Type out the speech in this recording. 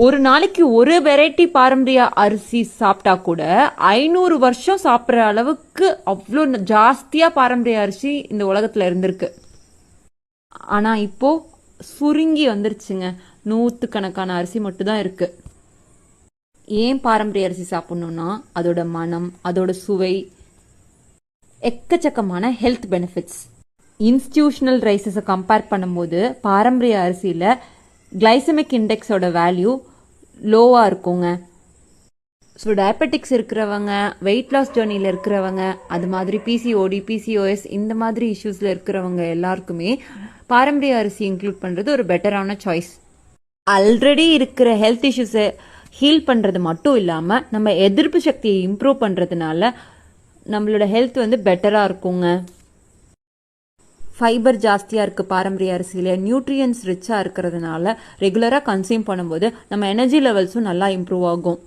ஒரு நாளைக்கு ஒரு வெரைட்டி பாரம்பரிய அரிசி சாப்பிட்டா கூட 500 வருஷம் சாப்பிட்ற அளவுக்கு அவ்வளோ ஜாஸ்தியா பாரம்பரிய அரிசி இந்த உலகத்துல இருந்திருக்கு. ஆனா இப்போ சுருங்கி வந்துருச்சுங்க. 100கணக்கான அரிசி மட்டும் தான் இருக்கு. ஏன் பாரம்பரிய அரிசி சாப்பிடணும்னா அதோட மனம், அதோட சுவை, எக்கச்சக்கமான ஹெல்த் பெனிஃபிட்ஸ். இன்ஸ்டிடியூஷனல் ரைஸஸை கம்பேர் பண்ணும்போது பாரம்பரிய அரிசியில கிளைசமிக் இண்டெக்ஸோட வேல்யூ லோவா இருக்குங்க. ஸோ டயபெட்டிக்ஸ் இருக்கிறவங்க, வெயிட் லாஸ் ஜேர்னியில் இருக்கிறவங்க, அது மாதிரி பிசிஓடி, பிசிஓஎஸ் இந்த மாதிரி இஷ்யூஸில் இருக்கிறவங்க எல்லாருக்குமே பாரம்பரிய அரிசி இன்க்ளூட் பண்ணுறது ஒரு பெட்டரான சாய்ஸ். ஆல்ரெடி இருக்கிற ஹெல்த் இஷ்யூஸை ஹீல் பண்ணுறது மட்டும் இல்லாமல் நம்ம எதிர்ப்பு சக்தியை இம்ப்ரூவ் பண்ணுறதுனால நம்மளோட ஹெல்த் பெட்டராக இருக்குங்க. ஃபைபர் ஜாஸ்தியாக இருக்குது பாரம்பரிய அரிசியில், நியூட்ரியன்ஸ் ரிச்சாக இருக்கிறதுனால ரெகுலராக கன்சியூம் பண்ணும்போது நம்ம எனர்ஜி லெவல்ஸும் நல்லா இம்ப்ரூவ் ஆகும்.